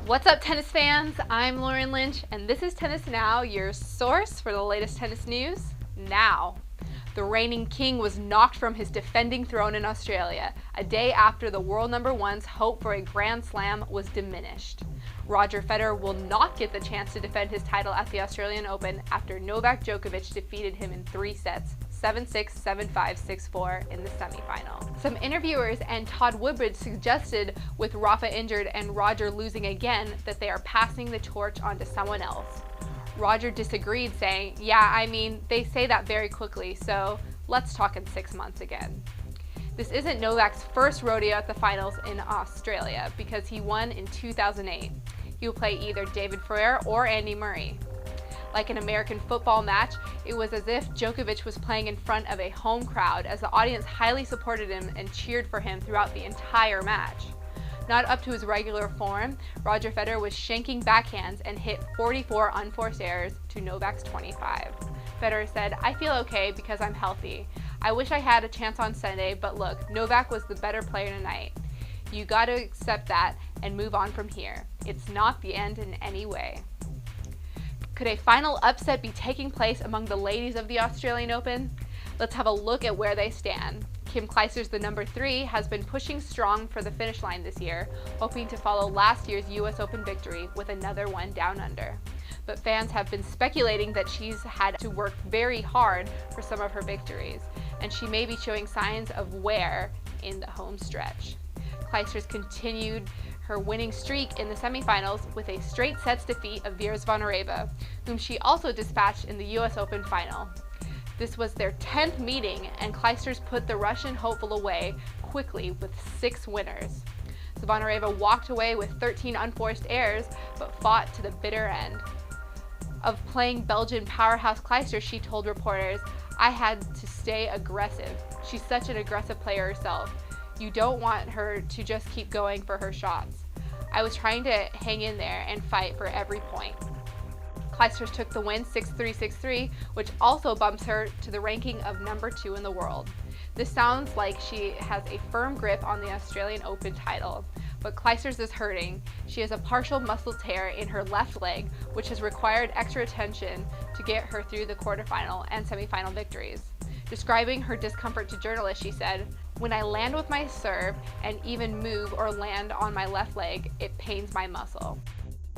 What's up, tennis fans? I'm Lauren Lynch, and this is Tennis Now, your source for the latest tennis news now. The reigning king was knocked from his defending throne in Australia, a day after the world number one's hope for a Grand Slam was diminished. Roger Federer will not get the chance to defend his title at the Australian Open after Novak Djokovic defeated him in 3 sets, 7-6, 7-5, 6-4 in the semifinal. Some interviewers and Todd Woodbridge suggested, with Rafa injured and Roger losing again, that they are passing the torch on to someone else. Roger disagreed, saying, "Yeah, I mean, they say that very quickly, so let's talk in 6 months again." This isn't Novak's first rodeo at the finals in Australia, because he won in 2008. He will play either David Ferrer or Andy Murray. Like an American football match, it was as if Djokovic was playing in front of a home crowd, as the audience highly supported him and cheered for him throughout the entire match. Not up to his regular form, Roger Federer was shanking backhands and hit 44 unforced errors to Novak's 25. Federer said, "I feel okay because I'm healthy. I wish I had a chance on Sunday, but look, Novak was the better player tonight. You gotta accept that and move on from here. It's not the end in any way." Could a final upset be taking place among the ladies of the Australian Open? Let's have a look at where they stand. Kim Clijsters, the number 3, has been pushing strong for the finish line this year, hoping to follow last year's US Open victory with another one down under. But fans have been speculating that she's had to work very hard for some of her victories, and she may be showing signs of wear in the home stretch. Clijsters continued her winning streak in the semifinals with a straight sets defeat of Vera Zvonareva, whom she also dispatched in the US Open final. This was their 10th meeting, and Clijsters put the Russian hopeful away quickly with 6 winners. Zvonareva walked away with 13 unforced errors, but fought to the bitter end. Of playing Belgian powerhouse Clijsters, she told reporters, "I had to stay aggressive. She's such an aggressive player herself. You don't want her to just keep going for her shots. I was trying to hang in there and fight for every point." Clijsters took the win 6-3, 6-3, which also bumps her to the ranking of number 2 in the world. This sounds like she has a firm grip on the Australian Open title, but Clijsters is hurting. She has a partial muscle tear in her left leg, which has required extra attention to get her through the quarterfinal and semifinal victories. Describing her discomfort to journalists, she said, "When I land with my serve and even move or land on my left leg, it pains my muscle."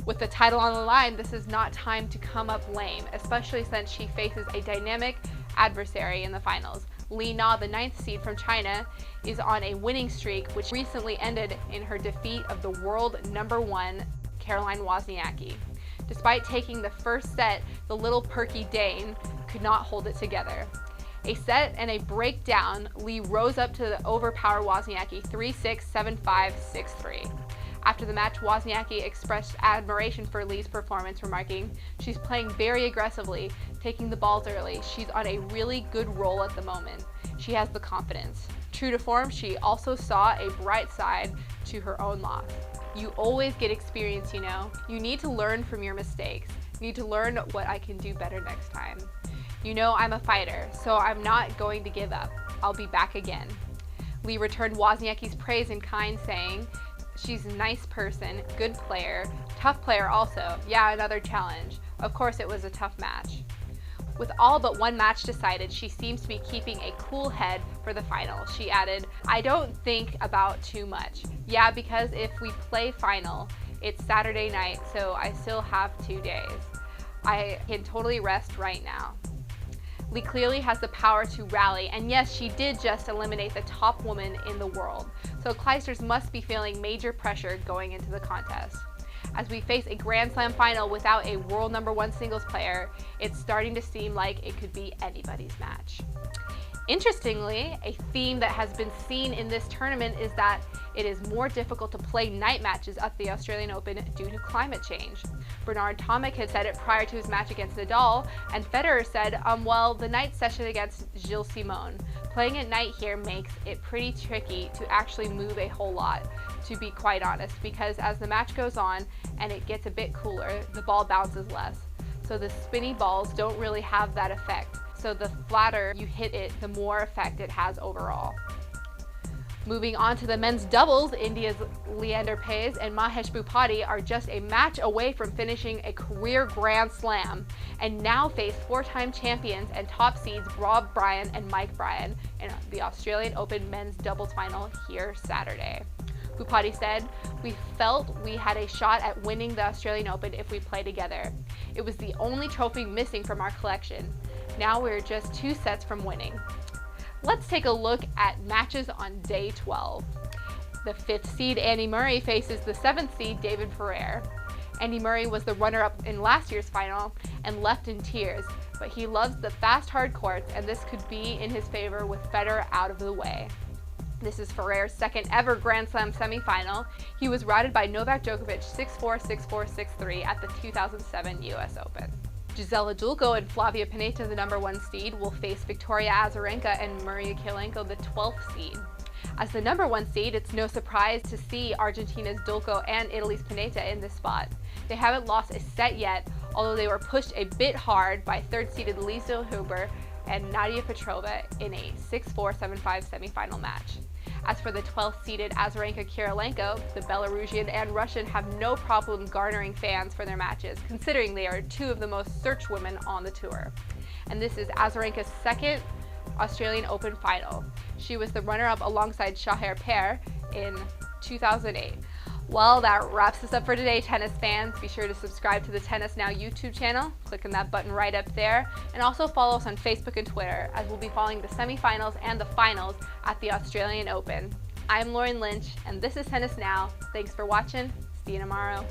With the title on the line, this is not time to come up lame, especially since she faces a dynamic adversary in the finals. Li Na, the 9th seed from China, is on a winning streak, which recently ended in her defeat of the world number 1, Caroline Wozniacki. Despite taking the first set, the little perky Dane could not hold it together. A set and a breakdown, Li rose up to overpower Wozniacki 3-6, 7-5, 6-3. After the match, Wozniacki expressed admiration for Li's performance, remarking, "She's playing very aggressively, taking the balls early. She's on a really good roll at the moment. She has the confidence." True to form, she also saw a bright side to her own loss. "You always get experience, you know. You need to learn from your mistakes. You need to learn what I can do better next time. You know I'm a fighter, so I'm not going to give up. I'll be back again." Li returned Wozniacki's praise in kind, saying, "She's a nice person, good player, tough player also. Yeah, another challenge. Of course it was a tough match." With all but one match decided, she seems to be keeping a cool head for the final. She added, "I don't think about too much. Yeah, because if we play final, it's Saturday night, so I still have 2 days. I can totally rest right now." Li clearly has the power to rally, and yes, she did just eliminate the top woman in the world, so Clijsters must be feeling major pressure going into the contest. As we face a Grand Slam final without a world number 1 singles player, it's starting to seem like it could be anybody's match. Interestingly, a theme that has been seen in this tournament is that it is more difficult to play night matches at the Australian Open due to climate change. Bernard Tomic had said it prior to his match against Nadal, and Federer said, well, the night session against Gilles Simon. Playing at night here makes it pretty tricky to actually move a whole lot, to be quite honest, because as the match goes on and it gets a bit cooler, the ball bounces less. So the spinny balls don't really have that effect. So the flatter you hit it, the more effect it has overall. Moving on to the men's doubles, India's Leander Paes and Mahesh Bhupathi are just a match away from finishing a career Grand Slam and now face four-time champions and top seeds Bryan and Bryan in the Australian Open men's doubles final here Saturday. Bhupathi said, "We felt we had a shot at winning the Australian Open if we play together. It was the only trophy missing from our collection. Now we're just 2 sets from winning." Let's take a look at matches on day 12. The 5th seed Andy Murray faces the 7th seed David Ferrer. Andy Murray was the runner-up in last year's final and left in tears, but he loves the fast hard courts and this could be in his favor with Federer out of the way. This is Ferrer's second ever Grand Slam semifinal. He was routed by Novak Djokovic 6-4, 6-4, 6-3 at the 2007 US Open. Gisela Dulko and Flavia Pennetta, the #1 seed, will face Victoria Azarenka and Murray and Kirilenko, the 12th seed. As the #1 seed, it's no surprise to see Argentina's Dulko and Italy's Pennetta in this spot. They haven't lost a set yet, although they were pushed a bit hard by 3rd-seeded Lisa Huber and Nadia Petrova in a 6-4, 7-5 semifinal match. As for the 12th-seeded Azarenka Kirilenko, the Belarusian and Russian have no problem garnering fans for their matches, considering they are 2 of the most searched women on the tour. And this is Azarenka's 2nd Australian Open final. She was the runner-up alongside Shahar Peer in 2008. Well, that wraps us up for today, tennis fans. Be sure to subscribe to the Tennis Now YouTube channel, click on that button right up there, and also follow us on Facebook and Twitter, as we'll be following the semifinals and the finals at the Australian Open. I'm Lauren Lynch, and this is Tennis Now. Thanks for watching. See you tomorrow.